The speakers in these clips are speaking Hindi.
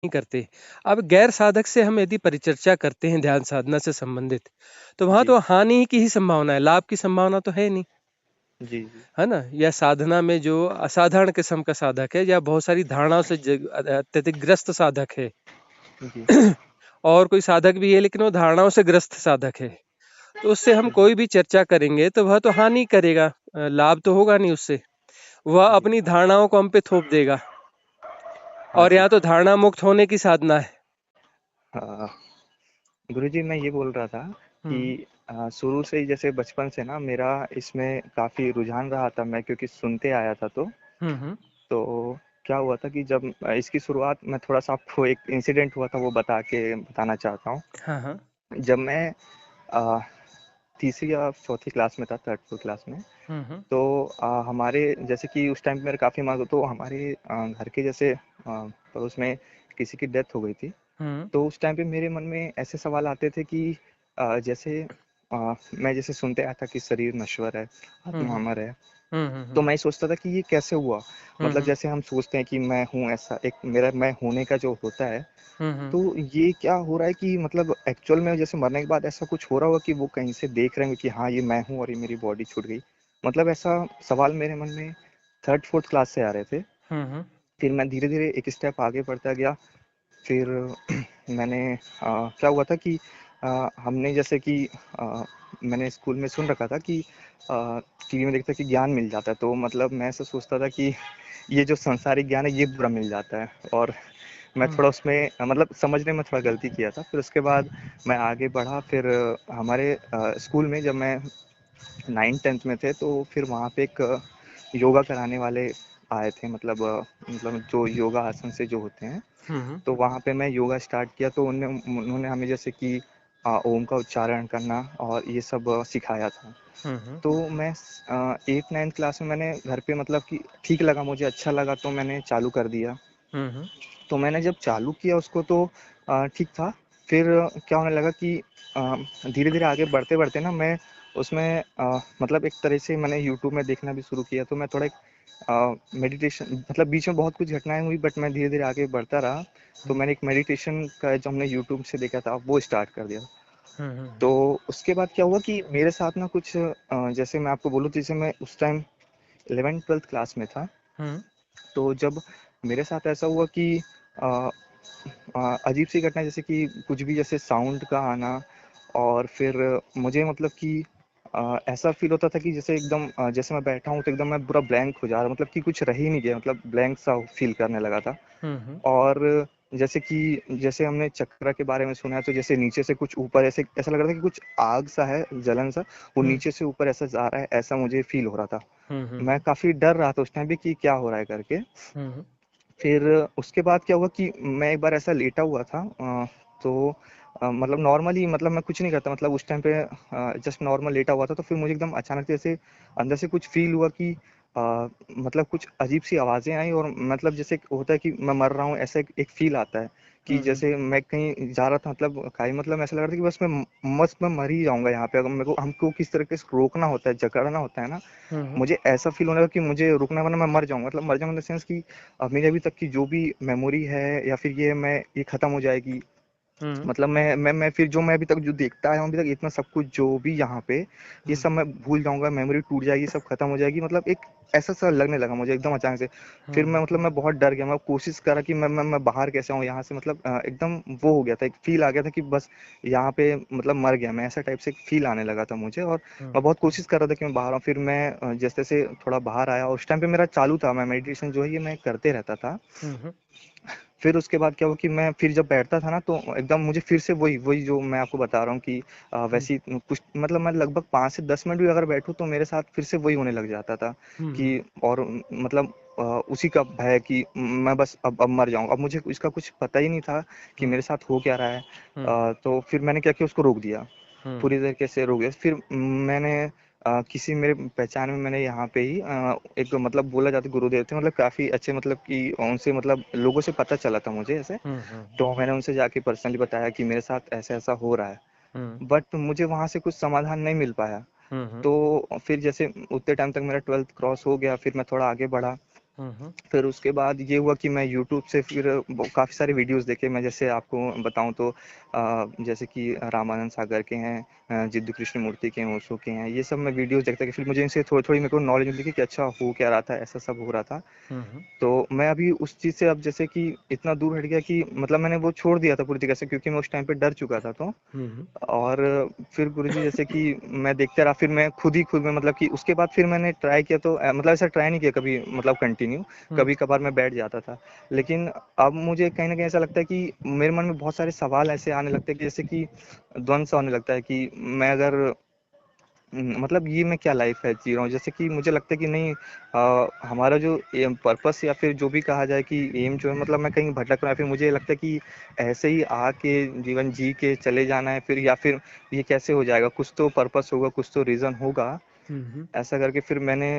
नहीं करते। अब गैर साधक से हम यदि परिचर्चा करते हैं ध्यान साधना से संबंधित, तो वहाँ जी, तो हानि की ही संभावना है, लाभ की संभावना तो है नहीं, जी, जी, है ना? या साधना में जो असाधारण किस्म का साधक है या बहुत सारी धारणाओं से अत्यधिक ग्रस्त साधक है जी, और कोई साधक भी है लेकिन वो धारणाओं से ग्रस्त साधक है, तो उससे हम कोई भी चर्चा करेंगे तो वह तो हानि करेगा, लाभ तो होगा नहीं उससे। वह जी। अपनी धारणाओं को हम पे थोप देगा हाँ और जी। यहाँ तो धारणा मुक्त होने की साधना है। गुरुजी, मैं ये बोल रहा था कि हुँ, शुरू से ही जैसे बचपन से ना मेरा इसमें काफ़ी रुझान रहा था, मैं क्योंकि सुनते आया था हुँ, हुँ। तो क्या हुआ था कि जब इसकी शुरुआत मैं थोड़ा-सा आपको एक इंसिडेंट हुआ था वो बताना चाहता हूँ। हाँ, हाँ। जब मैं अ, तीसरी या चौथी क्लास में था, 3rd 4th क्लास में, हुँ, हुँ। तो हमारे जैसे कि उस टाइम पे मेरे काफ़ी मार्क्स तो हमारे घर के जैसे पड़ोस में किसी की डेथ हो गई थी। हुँ, तो उस टाइम पे मेरे मन में ऐसे सवाल आते थे कि जैसे मैं जैसे सुनते आया था कि शरीर नश्वर है, हुँ, आत्मा हुँ। अमर है। हुँ, हुँ, तो हुँ। मैं सोचता था कि ये कैसे हुआ? हुँ, मतलब हुँ। जैसे हम सोचते हैं कि मैं हूँ ऐसा, एक मेरा मैं होने का जो होता है, हुँ, हुँ। तो ये क्या हो रहा है कि मतलब एक्चुअल में जैसे मरने के बाद ऐसा कुछ हो रहा होगा कि वो कहीं से देख रहे होंगे कि हाँ, ये मैं हूँ और ये मेरी बॉडी छूट गई। मतलब ऐसा सवाल मेरे मन में 3rd 4th क्लास से आ रहे थे। हुँ, हुँ। फिर मैं धीरे-धीरे एक स्टेप आगे बढ़ता गया। फिर मैंने क्या हुआ था कि हमने जैसे कि अ, मैंने स्कूल में सुन रखा था कि टीवी में देखता कि ज्ञान मिल जाता है, तो मतलब मैं ऐसा सोचता था कि ये जो सांसारिक ज्ञान है ये पूरा मिल जाता है, और मैं हुँ, थोड़ा उसमें मतलब समझने में थोड़ा गलती किया था। फिर उसके बाद मैं आगे बढ़ा। फिर हमारे स्कूल में जब मैं 9th 10th में थे तो फिर वहाँ पे एक योगा कराने वाले आए थे, मतलब जो योगा आसन से जो होते हैं, हुँ, हुँ। तो वहाँ पे मैं योगा स्टार्ट किया। तो उन्होंने हमें जैसे कि ओम का उच्चारण करना और ये सब सिखाया था। हुँ, हुँ। तो मैं 8th 9th क्लास में मैंने घर पे मतलब कि ठीक लगा, मुझे अच्छा लगा, तो मैंने चालू कर दिया। हुँ, हुँ। तो मैंने जब चालू किया उसको तो ठीक था। फिर क्या होने लगा कि धीरे-धीरे आगे बढ़ते-बढ़ते ना मैं उसमें मतलब एक तरह से मैंने यूट्यूब में देखना भी शुरू किया। तो मैं थोड़ा एक मेडिटेशन, मतलब बीच में बहुत कुछ घटनाएँ हुई बट मैं धीरे-धीरे आगे बढ़ता रहा। तो हुँ, मैंने एक मेडिटेशन का जो हमने यूट्यूब से देखा था वो स्टार्ट कर दिया। हुँ, हुँ। तो उसके बाद क्या हुआ कि मेरे साथ ना कुछ जैसे मैं आपको बोलूँ तो जैसे मैं उस टाइम 11th-12th क्लास में था। हुँ, तो जब मेरे साथ ऐसा हुआ कि अ, अजीब सी घटना, जैसे कि कुछ भी जैसे साउंड का आना, और फिर मुझे मतलब कि ऐसा फील होता था कि जैसे एकदम जैसे मैं बैठा हूँ तो एकदम मैं पूरा ब्लैंक हो जा रहा, मतलब कि कुछ रह ही नहीं गया, मतलब ब्लैंक सा फील करने लगा था। हुँ, हुँ। और जैसे कि जैसे हमने चक्र के बारे में सुना है, तो जैसे नीचे से कुछ ऊपर ऐसे ऐसा लग रहा था कि कुछ आग सा है, जलन सा, वो हुँ, नीचे से ऊपर ऐसा जा रहा है, ऐसा मुझे फील हो रहा था। हुँ, हुँ, मैं हुँ। काफी डर रहा था उस टाइम भी कि क्या हो रहा है करके। हुँ, हुँ। फिर उसके बाद क्या हुआ कि मैं एक बार ऐसा लेटा हुआ था, तो मतलब नॉर्मली, मतलब मैं कुछ नहीं करता, मतलब उस टाइम पे जस्ट नॉर्मल लेटा हुआ था। तो फिर मुझे एकदम अचानक से ऐसे अंदर से कुछ फील हुआ कि मतलब कुछ अजीब सी आवाज़ें आई, और मतलब जैसे एक होता है कि मैं मर रहा हूँ, ऐसा एक फील आता है कि हुँ, हुँ। जैसे मैं कहीं जा रहा था, मतलब काई, मतलब ऐसा लग रहा था कि बस मैं मर ही जाऊंगा यहाँ पे, अगर मेरे को हमको किस तरीके से रोकना होता है, जकड़ना होता है ना। हुँ, हुँ। मुझे ऐसा फील होने लगा कि मुझे रुकना, वरना मैं मर जाऊंगा, मतलब मर जाऊंगा इन द सेंस कि मेरी अभी तक की जो भी मेमोरी है या फिर ये खत्म हो जाएगी। हुँ, हुँ। मतलब मैं फिर जो मैं अभी तक जो देखता आया हूँ अभी तक, इतना सब कुछ जो भी यहाँ पे, ये हुँ, सब मैं भूल जाऊंगा, मेमोरी टूट जाएगी, सब खत्म हो जाएगी, मतलब एक ऐसा सा लगने लगा मुझे एकदम अचानक से। हुँ, फिर मैं, हुँ, मतलब मैं बहुत डर गया, मैं कोशिश करा कि मैं बाहर कैसे आऊँ यहाँ से, मतलब एकदम वो हो गया था, एक फील आ गया था कि बस यहाँ पे मतलब मर गया मैं, ऐसा टाइप से एक फील आने लगा था मुझे। और हुँ, मैं हुँ। बहुत कोशिश कर रहा था कि मैं बाहर आऊँ। फिर मैं जैसे जैसे थोड़ा बाहर आया, और उस टाइम पे मेरा चालू था, मैं मेडिटेशन जो है ये मैं करते रहता था। हुँ, हुँ। फिर उसके बाद क्या हुआ कि मैं फिर जब बैठता था ना, तो एकदम मुझे फिर से वही वही जो मैं आपको बता रहा हूँ कि हुँ, वैसी कुछ, मतलब मैं लगभग 5 से 10 मिनट भी अगर बैठूँ तो मेरे साथ फिर से वही होने लग जाता था हुँ, हुँ। कि, और मतलब उसी का भय कि मैं बस अब मर जाऊँ। अब मुझे इसका कुछ पता ही नहीं था कि हुँ, मेरे साथ हो क्या रहा है। हुँ, तो फिर मैंने क्या किया, उसको रोक दिया, हुँ, पूरी तरीके से रोक दिया। फिर मैंने किसी मेरे पहचान में मैंने यहाँ पे ही एक, मतलब बोला जाता है गुरुदेव थे, मतलब काफ़ी अच्छे, मतलब कि उनसे मतलब लोगों से पता चला था मुझे ऐसे। हुँ, हुँ, तो मैंने उनसे जाके पर्सनली बताया कि मेरे साथ ऐसा-ऐसा हो रहा है। हुँ, बट मुझे वहाँ से कुछ समाधान नहीं मिल पाया। हुँ, हुँ, तो फिर जैसे उतने टाइम तक मेरा 12th क्रॉस हो गया, फिर मैं थोड़ा आगे बढ़ा। हम्म। फिर उसके बाद ये हुआ कि मैं यूट्यूब से फिर काफ़ी सारे वीडियोस देखे। मैं जैसे आपको बताऊं तो जैसे कि रामानंद सागर के हैं, जिद्दू कृष्णमूर्ति के हैं, ओशो के हैं, ये सब मैं वीडियोस देखता कि फिर मुझे इनसे थोड़ी थोड़ी मेरे को नॉलेज मिलती कि अच्छा हो क्या रहा था, ऐसा सब हो रहा था। हम्म। तो मैं अभी उस चीज़ से अब जैसे कि इतना दूर हट गया कि मतलब मैंने वो छोड़ दिया था पूरी तरीके से, क्योंकि मैं उस टाइम पे डर चुका था। तो हम्म। और फिर गुरुजी जैसे कि मैं देखता रहा, फिर मैं खुद ही खुद में मतलब कि उसके बाद फिर मैंने ट्राई किया, तो मतलब ऐसा ट्राई नहीं किया कभी मतलब कंटिन्यू। हम्म। कभी कभार मैं बैठ जाता था। लेकिन अब मुझे कहीं ना कहीं ऐसा लगता है कि मेरे मन में बहुत सारे सवाल ऐसे आने लगते हैं कि जैसे कि द्वंद सा होने लगता है कि मैं अगर मतलब ये मैं क्या लाइफ है जी रहा हूँ। जैसे कि मुझे लगता है कि नहीं, हमारा जो एम पर्पस या फिर जो भी कहा जाए कि एम जो है, मतलब मैं कहीं भटक रहा है, फिर मुझे लगता है कि ऐसे ही आके जीवन जी के चले जाना है फिर, या फिर ये कैसे हो जाएगा, कुछ तो पर्पस होगा, कुछ तो रीज़न होगा। हम्म। ऐसा करके फिर मैंने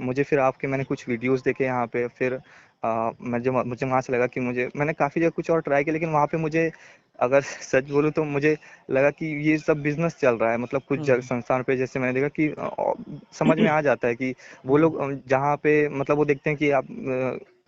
मुझे फिर आपके मैंने कुछ वीडियोस देखे यहाँ पे, फिर मुझे वहाँ से लगा कि मुझे मैंने काफ़ी जगह कुछ और ट्राई किया, लेकिन वहाँ पे मुझे अगर सच बोलूँ तो मुझे लगा कि ये सब बिजनेस चल रहा है। मतलब कुछ जगह हम्म। संस्थान पे जैसे मैंने देखा कि समझ में आ जाता है कि वो हम्म। लोग जहाँ पे मतलब वो देखते हैं कि आप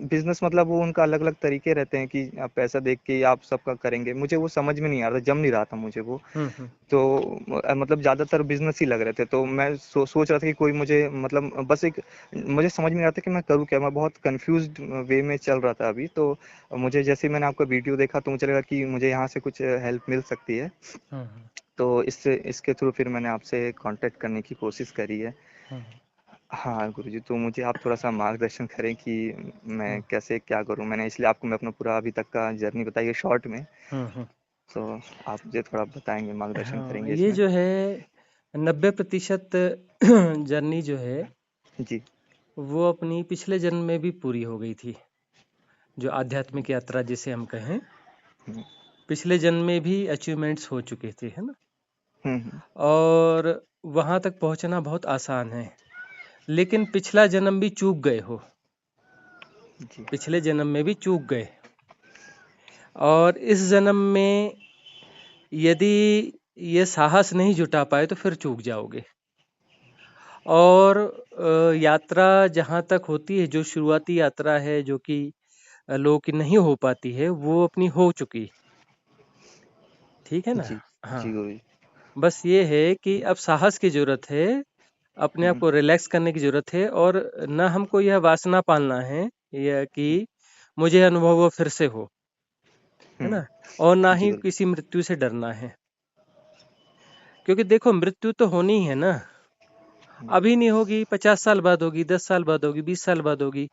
बिजनेस, मतलब वो उनका अलग अलग तरीके रहते हैं कि आप पैसा देख के आप सबका करेंगे। मुझे वो समझ में नहीं आ रहा था, जम नहीं रहा था मुझे वो। हम्म। तो मतलब ज़्यादातर बिज़नेस ही लग रहे थे, तो मैं सोच रहा था कि कोई मुझे मतलब बस एक मुझे समझ में नहीं आता कि मैं करूँ क्या? मैं बहुत कन्फ्यूज़्ड वे में चल रहा था अभी। तो मुझे जैसे ही मैंने आपका वीडियो देखा तो मुझे लगा कि मुझे यहाँ से कुछ हेल्प मिल सकती है। हम्म। तो इससे इसके थ्रू फिर मैंने आपसे कॉन्टैक्ट करने की कोशिश करी है। हम्म। हाँ, गुरुजी, तो मुझे आप थोड़ा-सा मार्गदर्शन करें कि मैं हम्म। कैसे क्या करूँ? मैंने इसलिए आपको मैं अपना पूरा अभी तक का जर्नी बताई है शॉर्ट में। हम्म। तो आप मुझे थोड़ा बताएँगे, मार्गदर्शन हाँ, करेंगे ये इसमें? जो है 90% जर्नी जो है जी। वो अपनी पिछले जन्म में भी पूरी हो गई थी। जो आध्यात्मिक यात्रा जिसे हम कहें, हुँ, पिछले जन्म में भी अचीवमेंट्स हो चुके थे, है ना? हुँ, हुँ। और वहां तक पहुंचना बहुत आसान है। लेकिन पिछला जन्म भी चूक गए हो, जी। पिछले जन्म में भी चूक गए, और इस जन्म में यदि ये साहस नहीं जुटा पाए तो फिर चूक जाओगे। और यात्रा जहाँ तक होती है, जो शुरुआती यात्रा है जो कि लोगों की नहीं हो पाती है, वो अपनी हो चुकी। ठीक है ना? जी, हाँ, जी गुरुजी। बस ये है कि अब साहस की जरूरत है, अपने आप हुँ, को रिलैक्स करने की जरूरत है, और न हमको यह वासना पालना है यह कि मुझे अनुभव वो फिर से हो, है हुँ। ना? और ना जी ही गुरुजी। किसी मृत्यु से डरना है, क्योंकि देखो मृत्यु तो होनी ही है ना। हुँ, अभी नहीं होगी, 50 साल बाद होगी, 10 साल बाद होगी, 20 साल बाद होगी।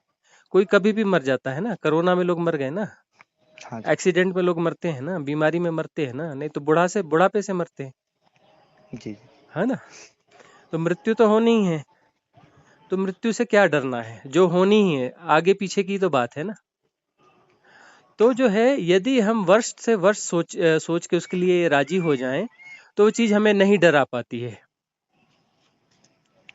कोई कभी भी मर जाता है ना, कोरोना में लोग मर गए ना, हाँ जी। एक्सीडेंट में लोग मरते हैं ना, बीमारी में मरते हैं ना, नहीं तो बुढ़ापे से मरते हैं, जी, जी। है ना? तो मृत्यु तो होनी ही है, तो मृत्यु से क्या डरना है, जो होनी ही है, आगे पीछे की तो बात है ना। तो जो है, यदि हम वर्ष से वर्ष सोच के उसके लिए राजी हो जाएं, तो वो चीज हमें नहीं डरा पाती है।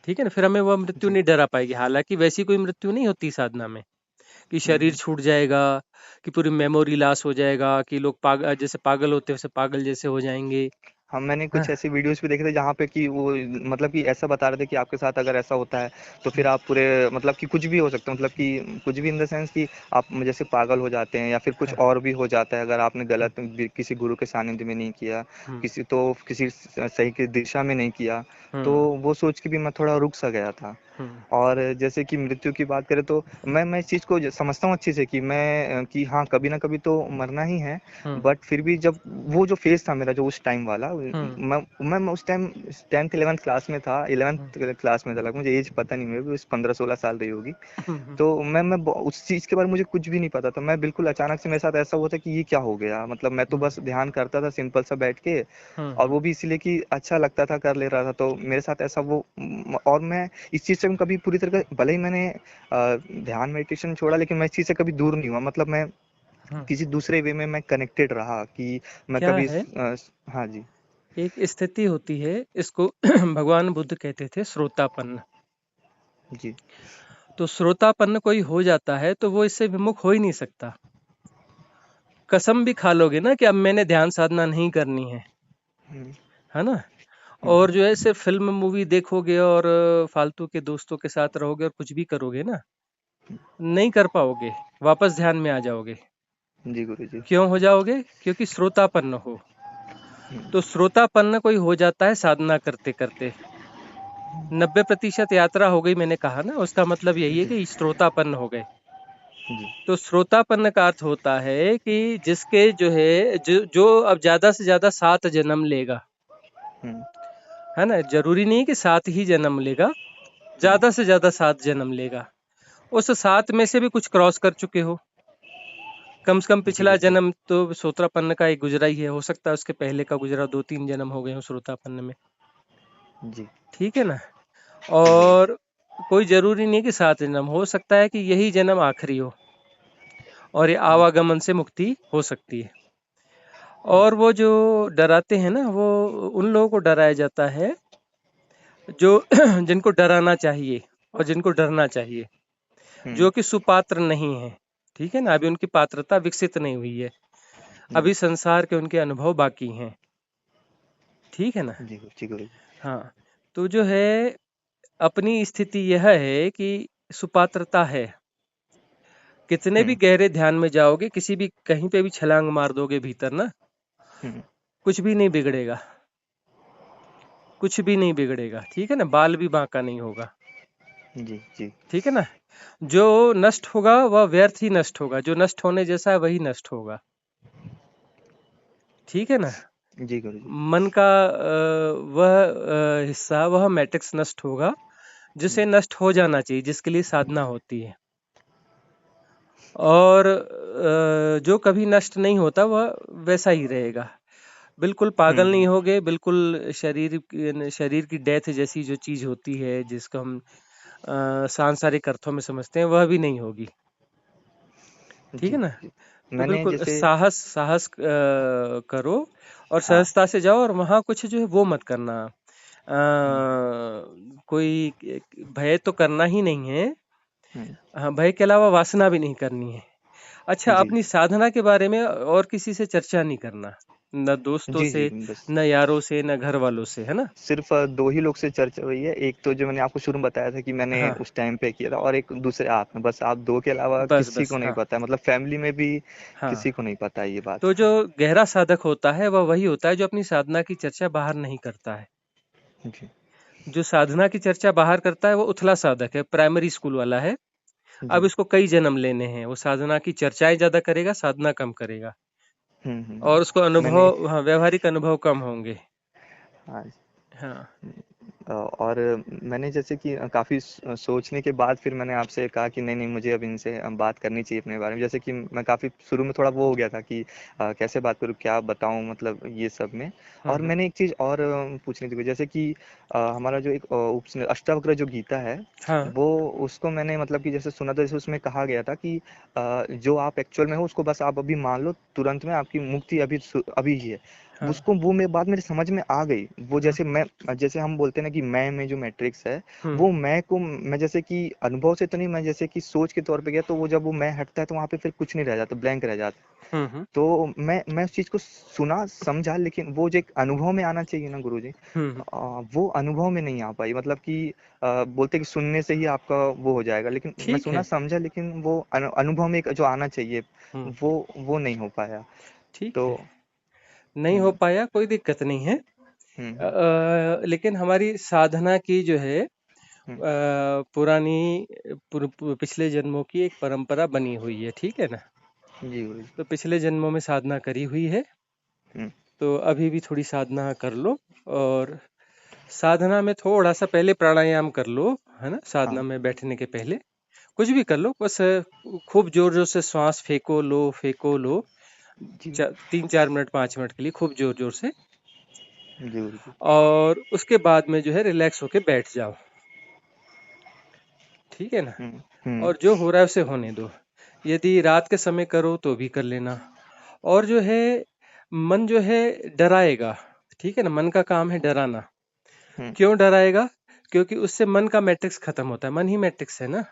ठीक है ना? फिर हमें वह मृत्यु जी। नहीं डरा पाएगी। हालांकि वैसी कोई मृत्यु नहीं होती साधना में कि हुँ, शरीर हुँ। छूट जाएगा, कि पूरी मेमोरी लॉस हो जाएगा, कि लोग पागल जैसे पागल होते हैं वैसे पागल जैसे हो जाएंगे। हाँ, मैंने हाँ। कुछ ऐसे वीडियोज़ भी देखे थे जहाँ पे कि वो मतलब कि ऐसा बता रहे थे कि आपके साथ अगर ऐसा होता है तो फिर हम्म। आप पूरे मतलब कि कुछ भी हो सकता है, मतलब कि कुछ भी इन द सेंस कि आप जैसे पागल हो जाते हैं या फिर कुछ हाँ। और भी हो जाता है अगर आपने हम्म। गलत किसी गुरु के सानिध्य में नहीं किया, हम्म। किसी सही की दिशा में नहीं किया। तो हम्म। वो सोच के भी मैं थोड़ा रुक सा गया था। हम्म। और जैसे कि मृत्यु की बात करें तो मैं इस चीज़ को समझता हूँ अच्छे से कि मैं कि हाँ, कभी ना कभी तो मरना ही है। हम्म। बट फिर भी जब वो जो फेज़ था मेरा जो उस टाइम वाला, हम्म। मैं उस टाइम 10th 11th क्लास में था, हम्म। 11th क्लास में था, लगभग मुझे एज पता नहीं, मेरे भी 15-16 साल रही होगी। हम्म। तो उस चीज़ के बारे में मुझे कुछ भी नहीं पता था। मैं बिल्कुल अचानक से मेरे साथ ऐसा हुआ था कि ये क्या हो गया? मतलब मैं तो हम्म। बस ध्यान करता था सिंपल सा बैठ के, और हम्म। वो भी इसीलिए कि अच्छा लगता था, कर ले रहा था। तो मेरे साथ ऐसा और मैं इस चीज़ से कभी पूरी तरह भले ही मैंने ध्यान मेडिटेशन छोड़ा, लेकिन मैं इस चीज़ से कभी दूर नहीं हुआ। मतलब मैं हम्म। किसी दूसरे वे में मैं कनेक्टेड रहा कि मैं क्या कभी है, हाँ जी। एक स्थिति होती है, इसको भगवान बुद्ध कहते थे श्रोतापन्न। जी। तो श्रोतापन्न कोई हो जाता है तो वो इससे विमुख हो ही नहीं सकता। कसम भी खा लोगे ना कि अब मैंने ध्यान साधना नहीं करनी हुँ, है ना? हुँ, और हुँ। जो है सिर्फ फिल्म मूवी देखोगे और फालतू के दोस्तों के साथ रहोगे और कुछ भी करोगे ना, नहीं कर पाओगे, वापस ध्यान में आ जाओगे। जी गुरु जी। क्यों हो जाओगे? क्योंकि श्रोतापन्न हो। तो श्रोतापन्न कोई हो जाता है साधना करते करते। 90% यात्रा हो गई, मैंने कहा ना, उसका मतलब यही है जी कि श्रोतापन्न हो गए। जी। तो श्रोतापन्न का अर्थ होता है कि जिसके जो है जो अब ज्यादा से ज्यादा 7 जन्म लेगा, हम्म है ना। जरूरी नहीं कि 7 ही जन्म लेगा, हम्म। ज्यादा से ज्यादा 7 जन्म लेगा। उस 7 में से भी कुछ क्रॉस कर चुके हो। कम से कम जी पिछला गुरु जी। जन्म तो श्रोतापन्न का एक गुजरा ही है, हो सकता है उसके पहले का गुजरा 2-3 जन्म हो गए हो श्रोतापन्न में। जी ठीक है ना। जी गुरु जी। और कोई जरूरी नहीं कि 7 जन्म, हो सकता है कि यही जन्म आखिरी हो और ये जी। आवागमन से मुक्ति हो सकती है। और वो जो डराते हैं ना, वो उन लोगों को डराया जाता है जो जिनको डराना चाहिए और जिनको डरना चाहिए, हम्म जो कि सुपात्र नहीं है। ठीक है ना, अभी उनकी पात्रता विकसित नहीं हुई है, हम्म। अभी संसार के उनके अनुभव बाकी हैं। ठीक है ना। जी गुरु जी। हाँ, तो जो है अपनी स्थिति यह है कि सुपात्रता है। कितने भी हम्म गहरे ध्यान में जाओगे, किसी भी कहीं पे भी छलांग मार दोगे भीतर ना, हम्म। कुछ भी नहीं बिगड़ेगा, कुछ भी नहीं बिगड़ेगा। ठीक है ना, बाल भी बांका नहीं होगा। जी जी। ठीक है ना। जो नष्ट होगा वह व्यर्थ ही नष्ट होगा, जो नष्ट होने जैसा है वही नष्ट होगा। ठीक है ना। जी गुरु जी। मन का वह हिस्सा, वह मैट्रिक्स नष्ट होगा जिसे नष्ट हो जाना चाहिए, जिसके लिए साधना होती है। और जो कभी नष्ट नहीं होता वह वैसा ही रहेगा। बिल्कुल पागल नहीं हम्म। होगे, बिल्कुल शरीर की डेथ जैसी जो चीज होती है, जिसको हम सांसारिक अर्थों में समझते हैं, वह भी नहीं होगी। ठीक जी है ना। जी। तो मैंने बिल्कुल जैसे साहस साहस करो और हाँ। सहजता से जाओ, और वहां कुछ जो है वो मत करना। हम्म कोई भय तो करना ही नहीं है। हम्म। हाँ, भय के अलावा वासना भी नहीं करनी है। अच्छा, जी अपनी जी साधना के बारे में और किसी से चर्चा नहीं करना, न दोस्तों जी। जी से, बस न यारों से, न घर वालों से, है ना। सिर्फ दो ही लोग से चर्चा हुई है। एक तो जो मैंने आपको शुरू में बताया था कि मैंने हाँ, उस टाइम पे किया था, और एक दूसरे आप में। बस आप दो के अलावा बस किसी बस, को नहीं हाँ पता है, मतलब फैमिली में भी हाँ। किसी को नहीं पता है ये बात। तो जो गहरा साधक होता है वह वही होता है जो अपनी साधना की चर्चा बाहर नहीं करता है। जी जो साधना की चर्चा बाहर करता है वो उथला साधक है, प्राइमरी स्कूल वाला है। अब जी। इसको कई जन्म लेने हैं, वो साधना की चर्चाएं ज्यादा करेगा, साधना कम करेगा, और उसको मैंने अनुभव, हाँ, व्यवहारिक अनुभव कम होंगे। हाँ हाँ और मैंने जैसे कि काफ़ी सोचने के बाद फिर मैंने आपसे कहा कि नहीं नहीं, मुझे अब इनसे बात करनी चाहिए अपने बारे में। जैसे कि मैं काफ़ी शुरू में थोड़ा वो हो गया था कि कैसे बात करूँ, क्या बताऊँ, मतलब ये सब में। और हम्म। मैंने एक चीज़ और पूछनी थी, जैसे कि हमारा जो एक अष्टावक्र जो गीता है, हाँ वो उसको मैंने मतलब कि जैसे सुना था, जैसे उसमें कहा गया था कि जो आप एक्चुअल में हो उसको बस आप अभी मान लो, तुरंत में आपकी मुक्ति अभी अभी ही है। हाँ। उसको वो मेरे बात मेरे समझ में आ गई। वो हम्म जैसे मैं, जैसे हम बोलते हैं ना कि मैं में जो मैट्रिक्स है, हम्म वो मैं को मैं जैसे कि अनुभव से तो नहीं, मैं जैसे कि सोच के तौर पे गया, तो वो जब वो मैं हटता है तो वहां पे फिर कुछ नहीं रह जाता, ब्लैंक रह जाता है। हम्म तो मैं उस चीज को सुना समझा, लेकिन वो जो एक अनुभव में आना चाहिए ना गुरुजी, हम्म। वो अनुभव में नहीं आ पाई। मतलब कि बोलते कि सुनने से ही आपका वो हो जाएगा, लेकिन मैं ठीक सुना है। समझा, लेकिन वो अनुभव में एक जो आना चाहिए, हम्म। वो नहीं हो पाया। ठीक तो है, नहीं हो हम्म पाया, कोई दिक्कत नहीं है। हम्म लेकिन हमारी साधना की जो है हम्म। पुरानी पिछले जन्मों की एक परंपरा बनी हुई है। ठीक है ना। जी गुरु जी। तो पिछले जन्मों में साधना करी हुई है, हुँ, तो अभी भी थोड़ी साधना कर लो। और साधना में थोड़ा सा पहले प्राणायाम कर लो, है ना, साधना हाँ, में बैठने के पहले कुछ भी कर लो, बस खूब जोर जोर से श्वास फेंको लो, फेंको लो। जी, 3-4 मिनट, 5 मिनट के लिए खूब जोर जोर से। जी गुरु जी। और उसके बाद में जो है रिलैक्स होके बैठ जाओ। ठीक है ना। हुँ, हुँ, और जो हो रहा है उसे होने दो। यदि रात के समय करो तो भी कर लेना। और जो है मन जो है डराएगा। ठीक है ना, मन का काम है डराना। हुँ, क्यों डराएगा? क्योंकि उससे मन का मैट्रिक्स खत्म होता है, मन ही मैट्रिक्स है ना।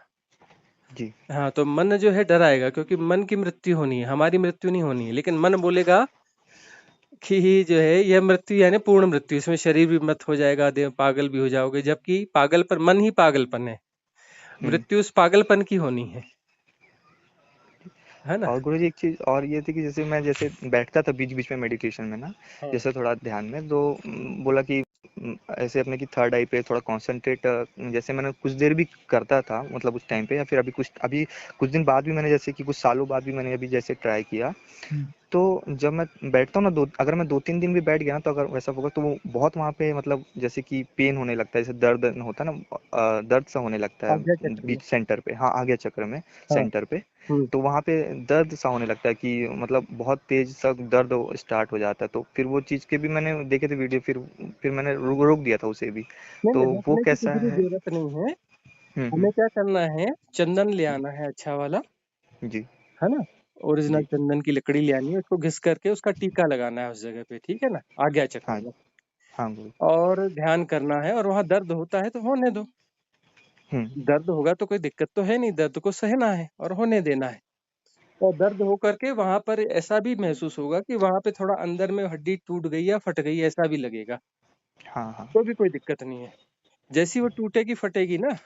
जी, हाँ, तो मन जो है डराएगा, क्योंकि मन की मृत्यु होनी है, हमारी मृत्यु नहीं होनी है। लेकिन मन बोलेगा कि जो है यह मृत्यु यानी पूर्ण मृत्यु, इसमें शरीर भी मत हो जाएगा, देह पागल भी हो जाओगे, जबकि पागल पर मन ही पागलपन है। हम्म। मृत्यु उस पागलपन की होनी है ना? और गुरुजी एक चीज और ये थी कि जैसे मैं जैसे बैठता था बीच बीच में मेडिटेशन में ना, हाँ। जैसे थोड़ा ध्यान में तो बोला कि ऐसे अपने की थर्ड आई पे थोड़ा कंसंट्रेट, जैसे मैंने कुछ देर भी करता था मतलब उस टाइम पे, या फिर अभी कुछ दिन बाद भी मैंने, जैसे कि कुछ सालों बाद भी मैंने अभी जैसे ट्राई किया, हुँ। तो जब मैं बैठता हूँ ना, दो अगर मैं 2-3 दिन भी बैठ गया ना, तो अगर वैसा होगा तो वो बहुत वहाँ पे मतलब जैसे कि पेन होने लगता है, जैसे दर्द होता है ना, दर्द सा होने लगता है आज्ञा चक्र में। बीच सेंटर पे, हाँ आगे चक्र में, हाँ। सेंटर पे। हुँ। तो वहाँ पे दर्द सा होने लगता है कि मतलब बहुत तेज सा दर्द स्टार्ट हो जाता है, तो फिर वो चीज़ के भी मैंने देखे थे वीडियो, फिर मैंने रोक रोक दिया था उसे भी। नहीं, तो नहीं वो रोकने की कुछ कैसा भी है? ज़रूरत नहीं है। हम्म। हमें क्या करना है, चंदन ले आना है अच्छा वाला, जी है ना? ओरिजिनल जी। चंदन की लकड़ी ले आनी है, उसको घिस करके उसका टीका लगाना है उस जगह पे, ठीक है ना? आज्ञा चक्र हाँ में। हाँ गुरु। और ध्यान करना है और वहाँ दर्द होता है तो होने दो। हम्म। दर्द होगा तो कोई दिक्कत तो है नहीं, दर्द को सहना है और होने देना है। और दर्द हो करके वहाँ पर ऐसा भी महसूस होगा कि वहाँ पे थोड़ा अंदर में हड्डी टूट गई या फट गई, ऐसा भी लगेगा, हाँ हाँ। तो भी कोई दिक्कत नहीं है। जैसी वो टूटेगी, फटेगी ना,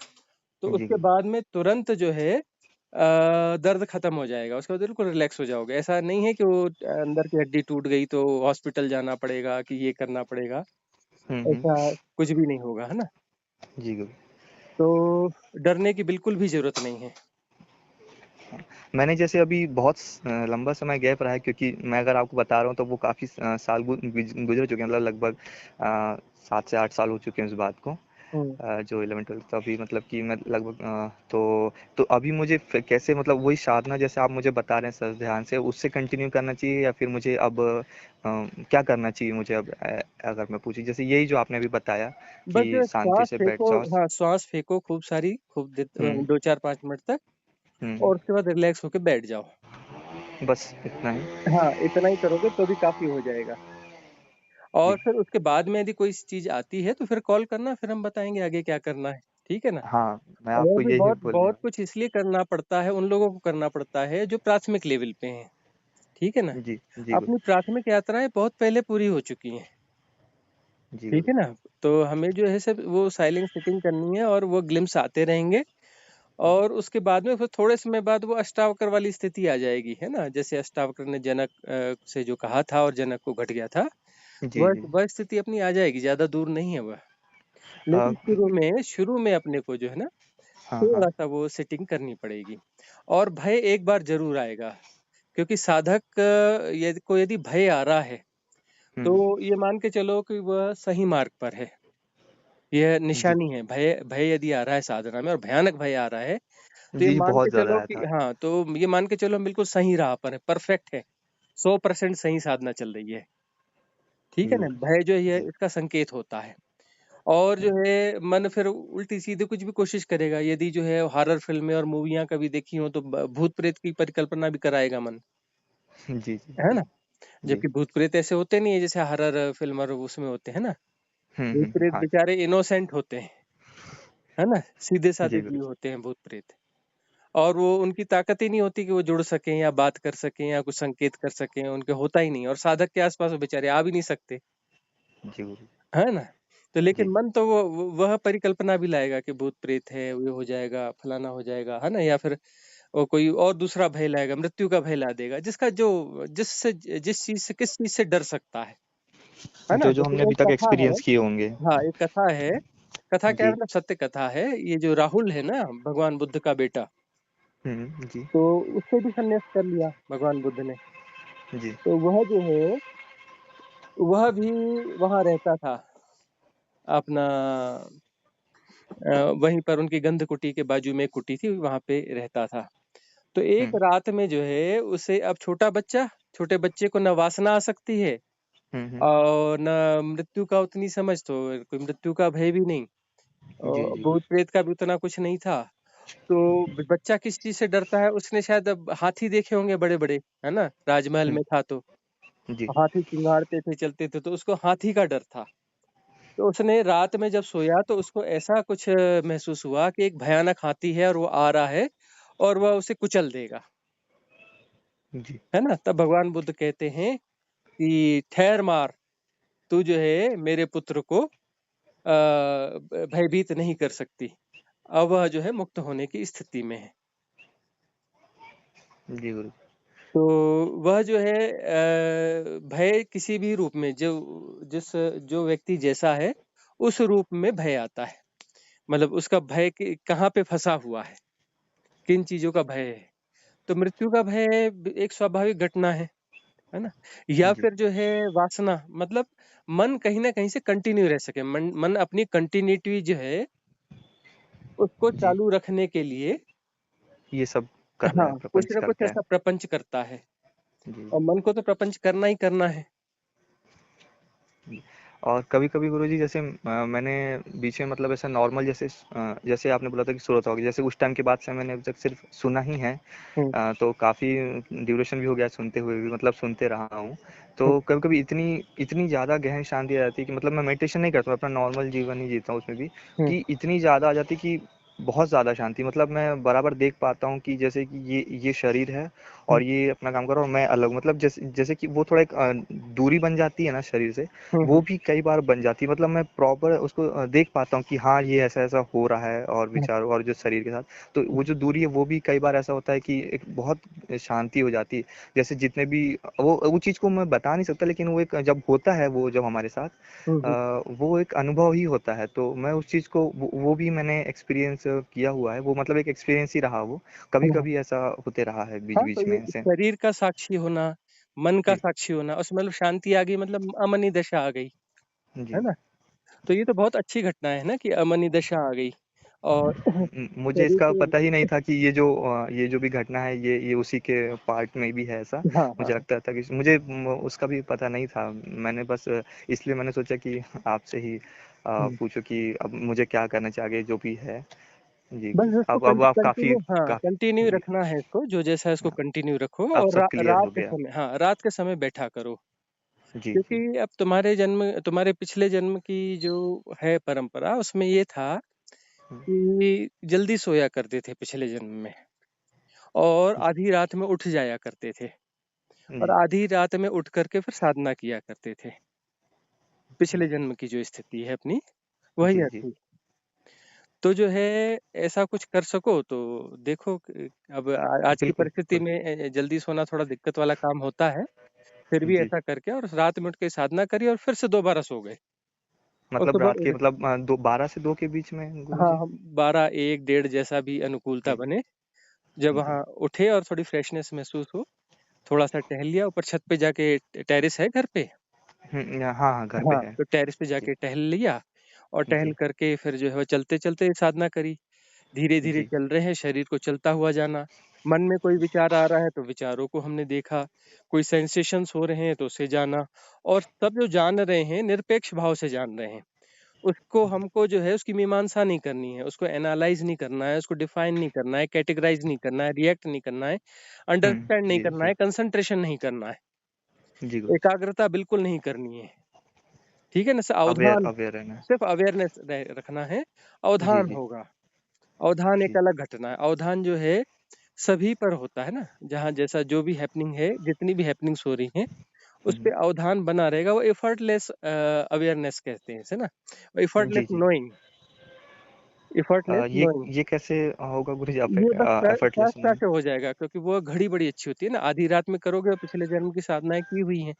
तो जी उसके गुरु। बाद में तुरंत जो है दर्द खत्म हो जाएगा, उसके बाद बिल्कुल रिलैक्स हो जाओगे। ऐसा नहीं है कि वो अंदर की हड्डी टूट गई तो हॉस्पिटल जाना पड़ेगा कि ये करना पड़ेगा, हम्म। ऐसा कुछ भी नहीं होगा, है ना? जी गुरु। तो डरने की बिल्कुल भी ज़रूरत नहीं है। मैंने जैसे अभी बहुत लंबा समय गैप रहा है, क्योंकि मैं अगर आपको बता रहा हूँ तो वो काफ़ी साल गुजर चुके हैं, मतलब लगभग 7 से 8 साल हो चुके हैं उस बात को। हुँ। जो 11-12 तो अभी मतलब कि मैं लगभग तो अभी मुझे कैसे मतलब वही साधना जैसे आप मुझे बता रहे हैं सर ध्यान से, उससे कंटिन्यू करना चाहिए, या फिर मुझे अब क्या करना चाहिए मुझे अब, अगर मैं पूछूं जैसे यही जो आपने अभी बताया बस कि जो है शांति श्वास से बैठ फेंको, जाओ। हाँ, श्वास फेंको खूब सारी, हम्म 2, 4, 5 मिनट तक हम्म। और उसके बाद रिलैक्स होके बैठ जाओ। बस इतना ही। हाँ, इतना ही करोगे तो भी काफ़ी हो जाएगा। और जी फिर उसके बाद में यदि कोई चीज़ आती है तो फिर कॉल करना, फिर हम बताएँगे आगे क्या करना है, ठीक है ना? हाँ, मैं और आपको भी यही बहुत बोलने बहुत वाला। कुछ इसलिए करना पड़ता है, उन लोगों को करना पड़ता है जो प्राथमिक लेवल पे हैं, ठीक है ना? जी जी गुरु। अपनी प्राथमिक यात्राएँ बहुत पहले पूरी हो चुकी हैं, जी ठीक गुरु। है ना? तो हमें जो है सिर्फ़ वो साइलेंट सिटिंग करनी है और वो ग्लिम्स आते रहेंगे और उसके बाद में फिर थोड़े समय बाद वो अष्टावक्र वाली स्थिति आ जाएगी, है ना? जैसे अष्टावक्र ने जनक से जो कहा था और जनक को घट गया था, जी वह जी। वह स्थिति अपनी आ जाएगी, ज़्यादा दूर नहीं है वह। अ, लेकिन शुरू में अपने को जो है ना, हाँ हाँ। थोड़ा-सा वो सेटिंग करनी पड़ेगी। और भय एक बार ज़रूर आएगा, क्योंकि साधक यदि भय आ रहा है, हम्म। तो ये मान के चलो कि वह सही मार्ग पर है। यह जी निशानी है, भय भय यदि आ रहा है साधना में और भयानक भय आ रहा है, तो ये जी, मान के बहुत ज्यादा चलो आया कि था। हाँ, तो ये मान के चलो हम बिल्कुल सही राह पर है, परफेक्ट है, 100% सही साधना चल रही है, ठीक जी है ना? गुरु। भय जो है ये जी। इसका संकेत होता है। और जो है मन फिर उल्टी-सीधी कुछ भी कोशिश करेगा, यदि जो है हॉरर फ़िल्में और मूवियाँ कभी देखी हो तो ब भूत-प्रेत की परिकल्पना भी कराएगा मन, जी जी है जी। ना? जी। जबकि भूत-प्रेत ऐसे होते नहीं है जैसे हॉरर फ़िल्म और उसमें होते हैं ना? भूत-प्रेत हाँ। बेचारे इनोसेंट होते हैं, है ना? सीधे-साधे जी गुरु। जीव होते हैं भूत-प्रेत। और वो उनकी ताकत ही नहीं होती कि वो जुड़ सकें या बात कर सकें या कुछ संकेत कर सकें, उनके होता ही नहीं और साधक के आस-पास वो बेचारे आ भी नहीं सकते, जी गुरु। है ना? तो लेकिन जी। मन तो वो वह परिकल्पना भी लाएगा कि भूत-प्रेत है, ये हो जाएगा, फलाना हो जाएगा, है ना? या फिर वो कोई और दूसरा भय लाएगा, मृत्यु का भय ला देगा, जिस चीज़ से किस चीज़ से डर सकता है ना? जो जो हमने तो अभी एक तक कथा है, एक्सपीरियंस किए होंगे। हाँ, एक कथा है, कथा क्या है जी। मतलब सत्य कथा है, ये जो राहुल है ना, भगवान बुद्ध का बेटा, जी। तो उससे भी संन्यास कर लिया भगवान बुद्ध ने। जी। तो वह जो है, वह भी वहाँ रहता था, अपना वहीं पर उनकी गंध कुटी के बाजू में एक कुटी थी, वहाँ पे रहता था। तो एक हम्म रात में जो है, उसे अब छोटे बच्चे को न वासना आ सकती है हम्म। और न मृत्यु का उतनी समझ, तो कोई मृत्यु का भय भी नहीं जी और जी गुरु। भूत-प्रेत का भी उतना कुछ नहीं था। तो बच्चा किस चीज़ से डरता है, उसने शायद अब हाथी देखे होंगे बड़े-बड़े, है ना? राजमहल हम्म। में था तो, जी। हाथी चिंगाड़ते थे, चलते थे, तो उसको हाथी का डर था। तो उसने रात में जब सोया तो उसको ऐसा कुछ महसूस हुआ कि एक भयानक हाथी है और वो आ रहा है और वह उसे कुचल देगा, जी। है ना? तब भगवान बुद्ध कहते हैं कि ठहर मार, तू जो है मेरे पुत्र को भयभीत नहीं कर सकती। अब वह जो है मुक्त होने की स्थिति में है। जी गुरु। तो वह जो है भय किसी भी रूप में जो व्यक्ति जैसा है उस रूप में भय आता है। मतलब उसका भय कहाँ पे फंसा हुआ है, किन चीजों का भय है। तो मृत्यु का भय एक स्वाभाविक घटना है ना। या जी फिर जो है वासना, मतलब मन कहीं ना कहीं से कंटिन्यू रह सके, मन अपनी कंटिन्यूटी जो है उसको जी, चालू रखने के लिए ये सब कर रहा हाँ है, कुछ प्रपंच ना कुछ करता है। ऐसा प्रपंच करता है। जी और मन को तो प्रपंच करना ही करना है। जी। और कभी-कभी गुरुजी जैसे मैंने बीच में मतलब ऐसा नॉर्मल जैसे जैसे आपने बोला था कि श्रोता होगा, जैसे उस टाइम के बाद से मैंने अभी तक सिर्फ सुना ही है। हम्म, तो काफ़ी ड्यूरेशन भी हो गया सुनते हुए भी, मतलब सुनते रहा हूँ। हम्म, तो कभी-कभी इतनी इतनी ज़्यादा गहन शांति आ जाती है कि मतलब मैं मेडिटेशन नहीं करता हूँ, अपना नॉर्मल जीवन ही जीता हूँ उसमें भी, हम्म, कि इतनी ज़्यादा आ जाती है कि बहुत ज़्यादा शांति, मतलब मैं बराबर देख पाता हूँ कि जैसे कि ये शरीर है हम्म, और ये अपना काम कर रहा है और मैं अलग, मतलब जैसे जैसे कि वो थोड़ा एक दूरी बन जाती है ना शरीर से, हम्म, वो भी कई बार बन जाती है। मतलब मैं प्रॉपर उसको देख पाता हूँ कि हाँ ये ऐसा ऐसा हो रहा है, और हम्म, विचारों और जो शरीर के साथ, तो वो हम्म, जो दूरी है वो भी कई बार ऐसा होता है कि एक बहुत शांति हो जाती है। जैसे जितने भी वो चीज़ को मैं बता नहीं सकता, लेकिन वो एक जब होता है वो जब हमारे साथ हम्म, वो एक अनुभव ही होता है। तो मैं उस चीज़ को वो भी मैंने एक्सपीरियंस किया हुआ है, वो मतलब एक एक्सपीरियंस ही रहा वो, कभी हम्म। कभी ऐसा होते रहा है बीच हाँ, तो बीच ये में ऐसे। शरीर का साक्षी होना, मन का जी साक्षी होना, उसमें मतलब शांति आ गई, मतलब अमनी दशा आ गई, है जी। ना? तो ये तो बहुत अच्छी घटना है ना कि अमनी दशा आ गई। और मुझे शरीर इसका को पता ही नहीं था कि ये जो भी घटना है ये उसी के पार्ट में भी है ऐसा। हाँ, हाँ, मुझे लगता था कि मुझे उसका भी पता नहीं था। मैंने बस इसलिए मैंने सोचा कि आपसे ही हुँ। पूछो कि अब मुझे क्या करना चाहिए आगे जो भी है। जी, बस इसको अब आप काफ़ी कंटिन्यू, हाँ, काफ़ी कंटिन्यू जी, रखना है इसको, जो जैसा है इसको हाँ, कंटिन्यू रखो अब और सब क्लियर रात हो के गया। समय, हाँ, रात के समय बैठा करो। जी, जी, क्योंकि अब तुम्हारे पिछले जन्म की जो है परंपरा, उसमें ये था हुँ, कि जल्दी सोया करते थे पिछले जन्म में, और जी, आधी रात में उठ जाया करते थे, और जी, आधी रात में उठ करके फिर साधना किया करते थे। पिछले जन्म की जो स्थिति है अपनी, वही जी, है जी, थी। तो जो है ऐसा कुछ कर सको तो देखो अब आज की बिल्कुल, परिस्थिति में जल्दी सोना थोड़ा दिक्कत वाला काम होता है। फिर भी जी। ऐसा करके और रात में उठ के साधना करी और फिर से दोबारा सो गए। और मतलब रात के सुबह, मतलब 12 से 2 के बीच में हाँ, गुरुजी? हम 12, 1, डेढ़ जैसा भी अनुकूलता जी, बने, जब जी। वहाँ उठे और थोड़ी फ्रेशनेस महसूस हो, थोड़ा सा टहल लिया ऊपर छत पे जाके, टेरेस है घर पे। हाँ, हाँ, घर पे हाँ, है। तो टेरेस पे जी, जाके टहल लिया, और टहल जी, करके फिर जो है वो चलते चलते साधना करी। धीरे धीरे जी, चल रहे हैं, शरीर को चलता हुआ जाना। मन में कोई विचार आ रहा है तो विचारों को हमने देखा, कोई सेंसेशंस हो रहे हैं तो उसे जाना। और सब जो जान रहे हैं निरपेक्ष भाव से जान रहे हैं। उसको हमको जो है उसकी मीमांसा नहीं करनी है, उसको एनालाइज नहीं करना है, उसको डिफाइन नहीं करना है, कैटेगराइज नहीं करना है, रिएक्ट नहीं करना है, अंडरस्टैंड नहीं जी, करना जी, है, कंसंट्रेशन नहीं करना है, जी गुरुजी। एकाग्रता बिल्कुल नहीं करनी है। ठीक है ना, अवधान, अवेयर रहना है। सिर्फ अवेयरनेस रखना है। जी, अवधान जी, होगा। अवधान एक जी, अलग घटना है। अवधान जो है सभी पर होता है ना, जहाँ जैसा जो भी हैपनिंग है, जितनी भी हैपनिंग्स हो रही हैं, उस पे अवधान बना रहेगा। वो एफर्टलेस अवेयरनेस कहते हैं इसे ना, एफर्टलेस जी, जी। Knowing, effortless knowing. ये कैसे होगा गुरुजी? ये बस एफर्टलेस सहजता नहीं? से हो जाएगा, क्योंकि वो घड़ी बड़ी अच्छी होती है ना, आधी रात में करोगे और पिछले जन्म की साधनाएं की हुई हैं।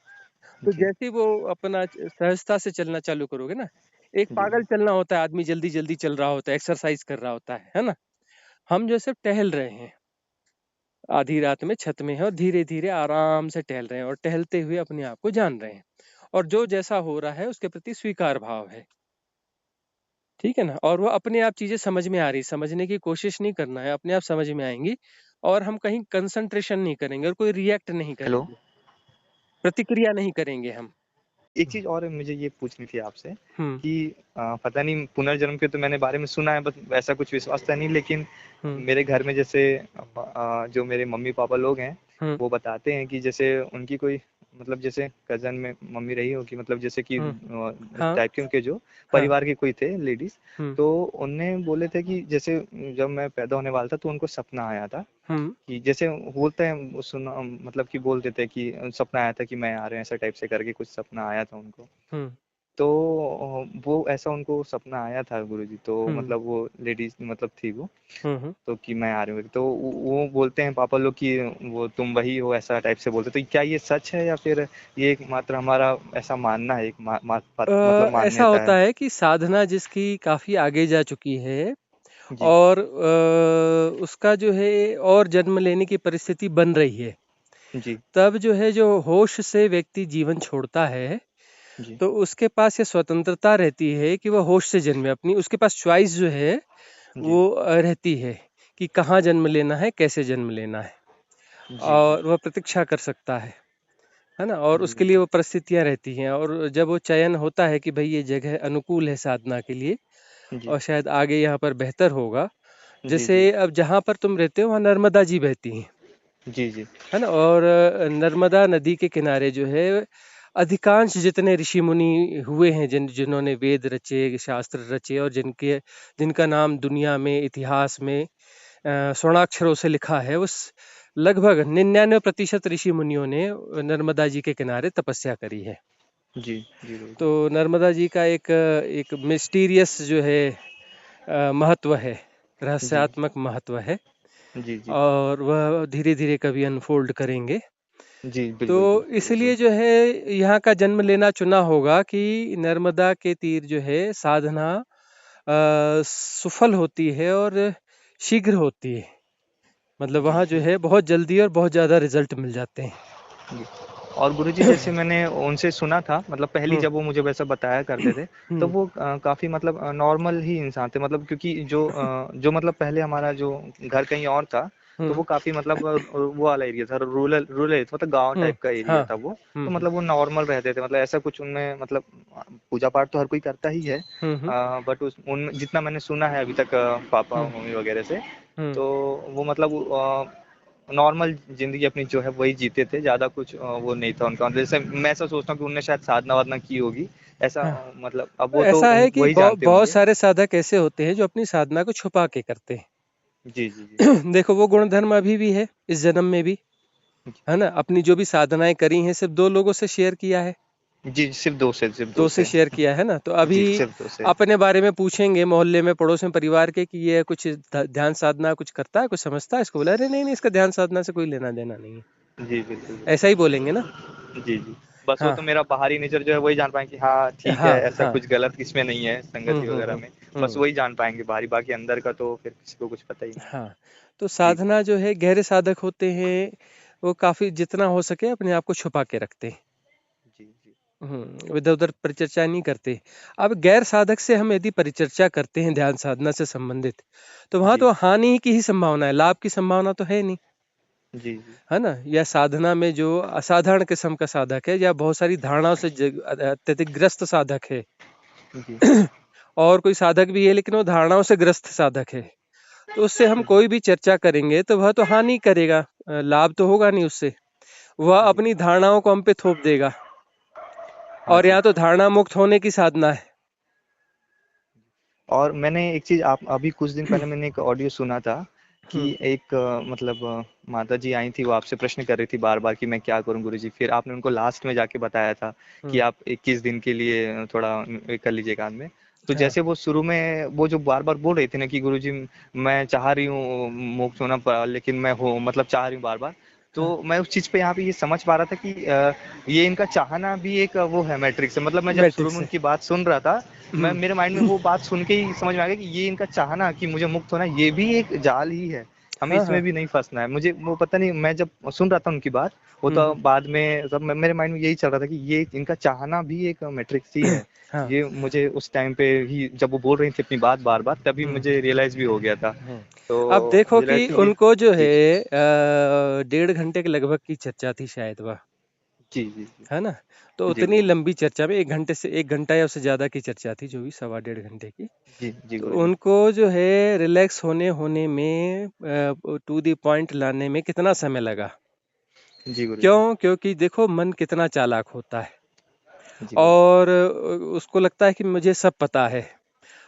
तो जी, जैसे ही वो अपना सहजता से चलना चालू करोगे ना, एक जी, पागल जी, चलना होता है, आदमी जल्दी जल्दी चल रहा होता है, एक्सरसाइज कर रहा होता है ना। हम जो सिर्फ टहल रहे हैं, आधी रात में छत में है और धीरे धीरे आराम से टहल रहे हैं, और टहलते हुए अपने आप को जान रहे हैं, और जो जैसा हो रहा है उसके प्रति स्वीकार भाव है। ठीक है ना, और वो अपने आप चीजें समझ में आ रही, समझने की कोशिश नहीं करना है, अपने आप समझ में आएंगी। और हम कहीं कंसंट्रेशन नहीं करेंगे और कोई रिएक्ट नहीं हेलो? करेंगे, प्रतिक्रिया नहीं करेंगे हम। एक चीज़ और मुझे ये पूछनी थी आपसे हम्म, कि पता नहीं पुनर्जन्म के तो मैंने बारे में सुना है, बस ऐसा कुछ विश्वास तो नहीं, लेकिन हम्म, मेरे घर में जैसे जो मेरे मम्मी-पापा लोग हैं, हम्म, वो बताते हैं कि जैसे उनकी कोई मतलब जैसे कज़न में मम्मी रही होगी, मतलब जैसे कि हम्म, उस हाँ, टाइप के उनके जो हाँ, परिवार के कोई थे लेडीज़, हम्म, तो उनने बोले थे कि जैसे जब मैं पैदा होने वाला था तो उनको सपना आया था हम्म, कि जैसे बोलते हैं सुना, मतलब कि बोल देते हैं कि सपना आया था कि मैं आ रहे हैं, ऐसा टाइप से करके कुछ सपना आया था उनको। हम्म, तो वो ऐसा उनको सपना आया था गुरुजी, तो हम्म मतलब वो लेडीज मतलब थी वो, हम्म। तो कि मैं आ रही हूँ, तो वो बोलते हैं पापा लोग कि वो तुम वही हो, ऐसा टाइप से बोलते, तो क्या ये सच है या फिर ये एक मात्र हमारा ऐसा मानना है, एक मतलब ऐसा मान्यता होता है? है कि साधना जिसकी काफी आगे जा चुकी है जी और उसका जो है और जन्म लेने की परिस्थिति बन रही है, जी तब जो है जो होश से व्यक्ति जीवन छोड़ता है, जी तो उसके पास ये स्वतंत्रता रहती है कि वह होश से जन्मे, अपनी उसके पास चॉइस जो है जी वो रहती है कि कहाँ जन्म लेना है, कैसे जन्म लेना है, जी जी और वह प्रतीक्षा कर सकता है ना, और जी उसके लिए वो परिस्थितियां रहती हैं, और जब वो चयन होता है कि भाई ये जगह अनुकूल है साधना के लिए जी और शायद आगे यहाँ पर बेहतर होगा। जी जैसे जी अब जहाँ पर तुम रहते हो वहाँ नर्मदा जी बहती हैं, जी जी है ना, और नर्मदा नदी के किनारे जो है अधिकांश जितने ऋषि मुनि हुए हैं, जिन्होंने वेद रचे, शास्त्र रचे, और जिनका नाम दुनिया में इतिहास में स्वर्णाक्षरों से लिखा है, उस लगभग 99% ऋषि मुनियों ने नर्मदा जी के किनारे तपस्या करी है। जी जी गुरुजी। तो नर्मदा जी का एक एक मिस्टीरियस जो है महत्व है, जी रहस्यात्मक महत्व है, जी जी और वह धीरे धीरे कभी अनफोल्ड करेंगे। जी तो बिल्कुल बिल्कुल इसलिए बिल्कुल। जो है यहाँ का जन्म लेना चुना होगा कि नर्मदा के तीर जो है साधना सुफल होती है और शीघ्र होती है, मतलब जी वहाँ जो जी है बहुत जल्दी और बहुत ज्यादा रिजल्ट मिल जाते हैं। जी। और गुरुजी जैसे मैंने उनसे सुना था, मतलब पहली हम्म जब वो मुझे वैसा बताया करते थे, तो हम्म वो काफ़ी मतलब नॉर्मल ही इंसान थे, मतलब क्योंकि जो मतलब पहले हमारा जो घर कहीं और था, तो हम्म वो काफ़ी मतलब वो वाला एरिया था, रूरल रूरल एरिया, मतलब गांव हम्म। टाइप का एरिया हाँ। था वो। तो मतलब वो नॉर्मल रहते थे, मतलब ऐसा कुछ उनमें मतलब पूजा पाठ तो हर कोई करता ही है, हम्म बट उस उन जितना मैंने सुना है अभी तक पापा हम्म मम्मी वगैरह से, हम्म। तो वो मतलब नॉर्मल जिंदगी अपनी जो है वही जीते थे, ज्यादा कुछ वो नहीं था उनका, जैसे मैं ऐसा सोचता हूँ कि उनने शायद साधना वादना की होगी, ऐसा हाँ, मतलब अब वो तो ऐसा है कि वही जानते बहुत होंगे। सारे साधक ऐसे होते हैं जो अपनी साधना को छुपा के करते जी जी जी हैं। देखो वो गुणधर्म अभी भी है इस जन्म में भी, है ना, अपनी जो भी साधनाएं करी हैं सिर्फ दो लोगों से शेयर किया है, जी, सिर्फ दो से, सिर्फ दो दो से से। शेयर किया है ना, तो अभी जी सिर्फ दो से। अपने बारे में पूछेंगे मोहल्ले में, पड़ोस में, परिवार के, कि ये कुछ ध्यान साधना कुछ करता है, कुछ समझता है इसको, बोला अरे नहीं नहीं, इसका ध्यान साधना से कोई लेना देना नहीं है, जी बिल्कुल ऐसा ही बिल्कुल। बोलेंगे ना। जी जी। बस वो हाँ तो मेरा बाहरी नेचर जो है वही जान पाएंगे कि हाँ ठीक है, हाँ ऐसा हाँ। कुछ गलत इसमें नहीं है संगति वगैरह में, बस हम्म। वही जान पाएंगे बाहरी, बाकी अंदर का तो फिर किसी को कुछ पता ही नहीं। हाँ, तो जी साधना जो है गहरे साधक होते हैं, वो काफी जितना हो सके अपने आप को छुपा के रखते हैं। जी जी इधर उधर परिचर्चा नहीं करते। अब गैर साधक से हम यदि परिचर्चा करते हैं ध्यान साधना से संबंधित, तो वहां जी तो हानि की ही संभावना है, लाभ की संभावना तो है नहीं, जी जी है ना। या साधना में जो असाधारण किस्म का साधक है, या बहुत सारी धारणाओं से अत्यधिक ग्रस्त साधक है, जी और कोई साधक भी है लेकिन वो धारणाओं से ग्रस्त साधक है, तो उससे हम कोई भी चर्चा करेंगे तो वह तो हानि करेगा, लाभ तो होगा नहीं उससे, वह जी। अपनी धारणाओं को हम पे थोप देगा, हाँ और जी। यहाँ तो धारणा मुक्त होने की साधना है। और मैंने एक चीज, आप अभी कुछ दिन पहले मैंने एक ऑडियो सुना था कि हम्म एक मतलब माता जी आई थी, वो आपसे प्रश्न कर रही थी बार बार कि मैं क्या करूं गुरुजी, फिर आपने उनको लास्ट में जाके बताया था कि हम्म। आप 21 दिन के लिए थोड़ा कर लीजिए काम में। तो हाँ जैसे वो शुरू में वो जो बार बार बोल रही थी ना कि गुरुजी मैं चाह रही हूँ मोक्ष होना, लेकिन मैं हो मतलब चाह रही हूँ बार बार, तो हाँ। मैं उस चीज पे यहाँ पे ये समझ पा रहा था कि ये इनका चाहना भी एक वो है मैट्रिक्स है, मतलब मैं जब शुरू में मैट्रिक्स है। उनकी बात सुन रहा था, मैं हम्म मेरे माइंड में वो बात सुन के ही समझ में आ गया कि ये इनका चाहना कि मुझे मुक्त होना है, ये भी एक जाल ही है, हमें हाँ इसमें हाँ। भी नहीं फंसना है। मुझे वो पता नहीं, मैं जब सुन रहा था उनकी बात, वो तो हम्म। बाद में सब मेरे माइंड में यही चल रहा था कि ये इनका चाहना भी एक मैट्रिक्स ही है। हाँ। ये मुझे उस टाइम पे ही जब वो बोल रही थी अपनी बात बार बार, तभी हम्म मुझे रियलाइज भी हो गया था। हम्म। तो अब देखो मुझे लगा कि कि ये। उनको जो जी है 1.5 घंटे के लगभग की चर्चा थी शायद वह, जी जी जी है ना, तो जी उतनी गुरु लंबी चर्चा में 1 घंटे से 1 घंटा या उससे ज्यादा की चर्चा थी, जो भी 1.25 घंटे की, जी जी तो गुरु जी। उनको जो है रिलैक्स होने होने में, टू द पॉइंट लाने में कितना समय लगा। जी गुरु जी। क्यों? क्योंकि देखो मन कितना चालाक होता है, जी गुरु जी। और उसको लगता है कि मुझे सब पता है,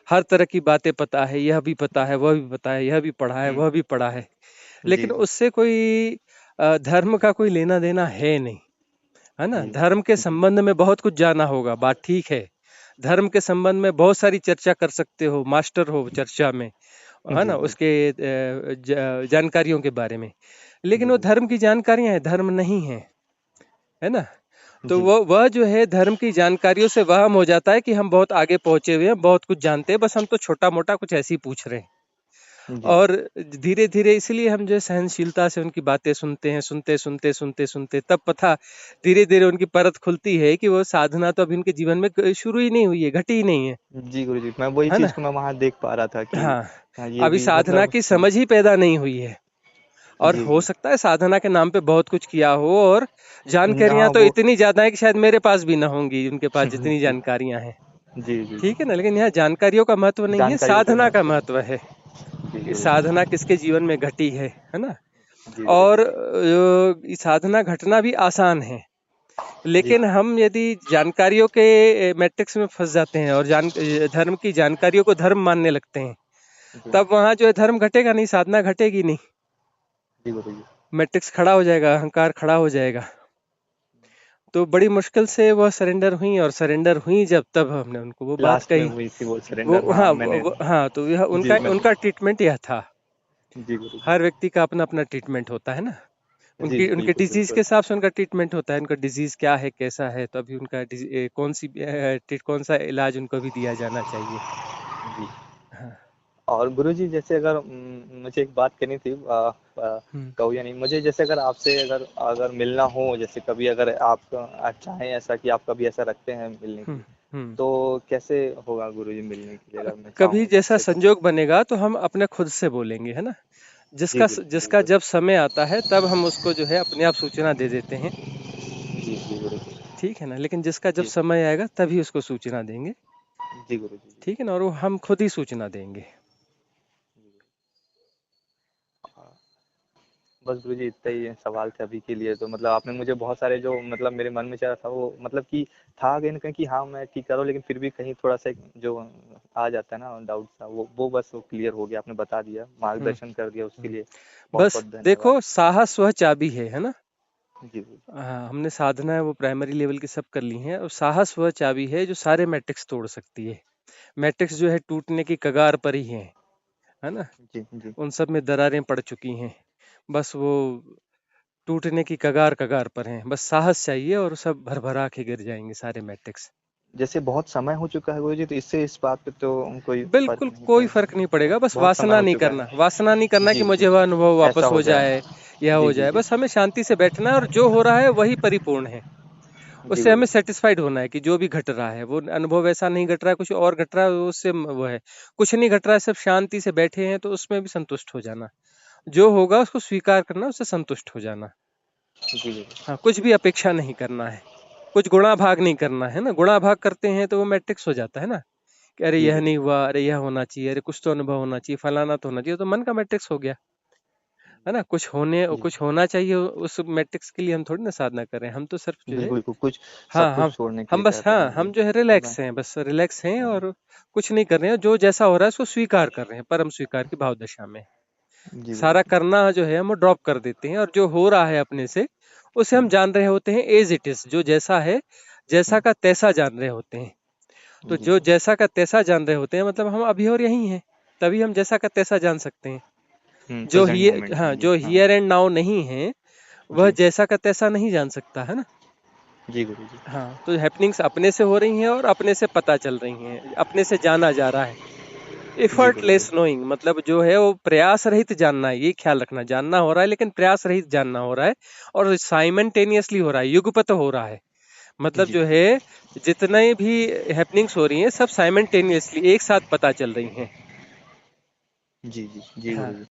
हर तरह की बातें पता है, यह भी पता है, वह भी पता है, यह भी पढ़ा है, वह भी पढ़ा है, जी लेकिन जी उससे कोई धर्म का कोई लेना देना है नहीं, है ना। जी धर्म के जी संबंध में बहुत कुछ जाना होगा, बात ठीक है, धर्म के संबंध में बहुत सारी चर्चा कर सकते हो, मास्टर हो चर्चा में, है जी, ना, जी, उसके जानकारियों के बारे में। लेकिन जी, वो जी, धर्म की जानकारियां हैं, धर्म नहीं है, है ना। तो जी, वह जो है धर्म की जानकारियों से वहम हो जाता है कि हम बहुत आगे पहुंचे हुए हैं, बहुत कुछ जानते हैं, बस हम तो छोटा मोटा कुछ ऐसे ही पूछ रहे हैं। जी, और धीरे धीरे इसलिए हम जो है सहनशीलता से उनकी बातें सुनते हैं, सुनते सुनते सुनते सुनते तब पता, धीरे धीरे उनकी परत खुलती है कि वो साधना तो अभी उनके जीवन में शुरू ही नहीं हुई है, घटी ही नहीं जी गुरुजी, मैं वही है चीज ना। को मैं वहां देख पा रहा था कि हाँ, हाँ, ये अभी भी साधना मतलब की समझ ही पैदा नहीं हुई है। और जी, हो जी, सकता है साधना के नाम पे बहुत कुछ किया हो, और जानकारियां हाँ तो वो इतनी ज्यादा है कि शायद मेरे पास भी ना होंगी, उनके पास जितनी जी, जानकारियां हैं। जी, जी, ठीक है ना, लेकिन यहाँ जानकारियों का महत्व नहीं है, जानकारियों का साधना का महत्व है। महत्व है जी कि गुरुजी, साधना किसके जीवन में घटी है ना। जी और गुरुजी, ये साधना घटना भी आसान है, जी, लेकिन हम यदि जानकारियों के मैट्रिक्स में फंस जाते हैं और धर्म की जानकारियों को धर्म मानने लगते हैं, जी, तब वहां जो है धर्म घटेगा नहीं, साधना घटेगी नहीं। जी गुरुजी। मैट्रिक्स खड़ा हो जाएगा, अहंकार खड़ा हो जाएगा। तो बड़ी मुश्किल से वह सरेंडर हुई, और सरेंडर हुई जब, तब हमने उनको वो बात लास्ट में कही। हुई थी वो वो सरेंडर, हाँ हाँ मैंने हाँ, तो यह जी उनका मैं उनका ट्रीटमेंट यह था। जी गुरुजी, हर व्यक्ति का अपना अपना ट्रीटमेंट होता है ना। जी उनकी उनके बिल्कुल डिजीज के बिल्कुल, हिसाब से उनका ट्रीटमेंट होता है, उनका डिजीज क्या है, कैसा है, तो अभी उनका कौन सा इलाज उनको भी दिया जाना चाहिए। जी। हाँ। और गुरुजी जैसे अगर मुझे एक बात करनी थी, हम्म कहूँ या नहीं, मुझे जैसे अगर आपसे अगर अगर मिलना हो, जैसे कभी अगर आप चाहें ऐसा कि आप कभी ऐसा रखते हैं मिलने के हम्म लिए, हम्म तो कैसे होगा गुरुजी मिलने के लिए अगर मैं कभी चाहूँ जैसा आपसे तो? संजोग बनेगा तो हम अपने खुद से बोलेंगे, है ना। जी गुरुजी जिसका बिल्कुल, जब समय आता है तब हम उसको जो है अपने आप सूचना दे देते हैं। जी जी गुरुजी, ठीक है ना, लेकिन जिसका जब जी समय आएगा तभी उसको सूचना देंगे। जी गुरुजी, जी ठीक है ना, और वो हम खुद ही सूचना देंगे। जी। बस गुरुजी इतना ही सवाल थे अभी के लिए, तो मतलब आपने मुझे बहुत सारे जो मतलब मेरे मन में चल रहा था वो मतलब कि था कहीं ना कहीं कि हाँ मैं ठीक करूँ, लेकिन फिर भी कहीं थोड़ा सा जो आ जाता है ना डाउट सा, वो बस वो क्लियर हो गया, आपने बता दिया, हम्म मार्गदर्शन कर दिया, उसके हम्म। लिए बहुत बस बहुत धन्यवाद। देखो, साहस वह चाबी है ना। जी गुरुजी, हाँ, हमने साधना है वो प्राइमरी लेवल की सब कर ली हैं, और साहस वह चाबी है जो सारे मैट्रिक्स तोड़ सकती है। मैट्रिक्स जो है टूटने की कगार पर ही है ना। जी जी उन सब में दरारें पड़ चुकी हैं, बस वो टूटने की कगार कगार पर हैं। बस साहस चाहिए और सब भरभरा के गिर जाएंगे सारे मैट्रिक्स। जैसे बहुत समय हो चुका है गुरुजी, तो इससे इस बात पे तो कोई फर्क बिल्कुल नहीं कोई फर्क नहीं पड़ेगा, पड़ेगा, बस बहुत समय वासना हो नहीं चुका करना, है। वासना नहीं करना कि जी जी, मुझे वह अनुभव ऐसा वापस हो हो जाए, जाए, यह जी हो जी जाए। जी, बस हमें शांति से बैठना है, और जो हो रहा है वही परिपूर्ण है। जी उससे हमें गुरुजी, सेटिस्फाइड होना है कि जो भी घट रहा है वो अनुभव ऐसा नहीं घट रहा है, कुछ और घट रहा है, उससे वो है। कुछ नहीं घट रहा है, सब शांति से बैठे हैं, तो उसमें भी संतुष्ट हो जाना। जो होगा उसको स्वीकार करना, उससे संतुष्ट हो जाना। जी गुरुजी, हाँ, कुछ भी अपेक्षा नहीं करना है, कुछ गुणा भाग नहीं करना है ना। गुणा भाग करते हैं तो वो मैट्रिक्स हो जाता है ना, कि अरे जी यह नहीं गुरुजी, हुआ, अरे यह होना चाहिए, अरे कुछ तो अनुभव होना चाहिए, फलाना तो होना चाहिए, तो मन का मैट्रिक्स हो गया, है ना। जी कुछ होना चाहिए, उस मैट्रिक्स के लिए हम थोड़ी ना साधना कर रहे हैं, हम तो सिर्फ जो है, बिल्कुल, कुछ हाँ सब कुछ हम छोड़ने के हम लिए बस, कहते हाँ हैं जी। हम जो है मैं रिलैक्स हैं, बस रिलैक्स हैं, हाँ, और कुछ नहीं कर रहे हैं, जो जैसा हो रहा है उसको स्वीकार कर रहे हैं, परम स्वीकार की भाव दशा में। जी सारा गुरुजी, करना जो है हम ड्रॉप कर देते हैं, और जो हो रहा है अपने से उसे हम जान रहे होते हैं एज इट इज, जो जैसा है, जैसा का तैसा जान रहे होते हैं। तो जी, जो जैसा का तैसा जान रहे होते हैं, मतलब हम अभी और यही हैं, तभी हम जैसा का तैसा जान सकते हैं। जो प्रेज़ेंट हियर, मोमेंट हाँ में जी, जो हाँ, हियर एंड नाउ नहीं है, वह जी, जैसा का तैसा नहीं जान सकता, है ना। जी गुरुजी, हाँ, तो हैपनिंग्स अपने से हो रही हैं और अपने से पता चल रही हैं, अपने से जाना जा रहा है। जी गुरुजी, एफर्टलेस नोइंग, मतलब जो है वो प्रयास रहित जानना है, ये ख्याल रखना, जानना हो रहा है लेकिन प्रयास रहित जानना हो रहा है, और साइमल्टेनियसली हो रहा है, युगपत हो रहा है। मतलब जी, जो है जितने भी हैपनिंग्स हो रही हैं सब साइमल्टेनियसली एक साथ पता चल रही हैं। जी, जी, जी हाँ, गुरुजी।